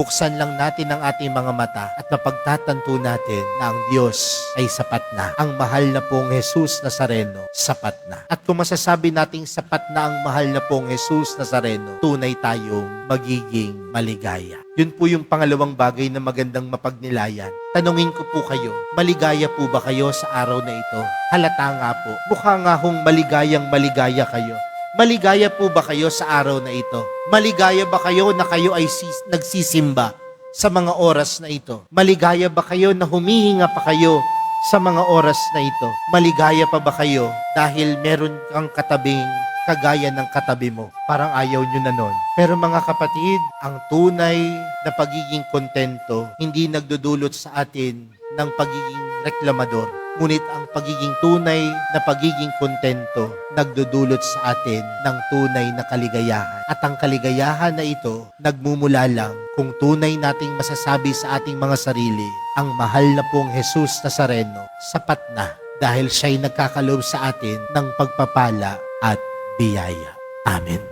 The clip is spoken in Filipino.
Buksan lang natin ang ating mga mata at mapagtatanto natin na ang Diyos ay sapat na. Ang mahal na pong Jesus Nazareno, sapat na. At kung masasabi nating sapat na ang mahal na pong Jesus Nazareno, tunay tayong magiging maligaya. Yun po yung pangalawang bagay na magandang mapagnilayan. Tanungin ko po kayo, maligaya po ba kayo sa araw na ito? Halata nga po, mukha nga hong maligayang maligaya kayo. Maligaya po ba kayo sa araw na ito? Maligaya ba kayo na kayo ay nagsisimba sa mga oras na ito? Maligaya ba kayo na humihinga pa kayo sa mga oras na ito? Maligaya pa ba kayo dahil meron kang katabing kagaya ng katabi mo? Parang ayaw nyo na nun. Pero mga kapatid, ang tunay na pagiging kontento hindi nagdudulot sa atin ng pagiging reklamador. Ngunit ang pagiging tunay na pagiging kontento nagdudulot sa atin ng tunay na kaligayahan. At ang kaligayahan na ito nagmumula lang kung tunay nating masasabi sa ating mga sarili, ang mahal na pong Jesus Nazareno, sapat na dahil siya'y nagkakaloob sa atin ng pagpapala at biyaya. Amen.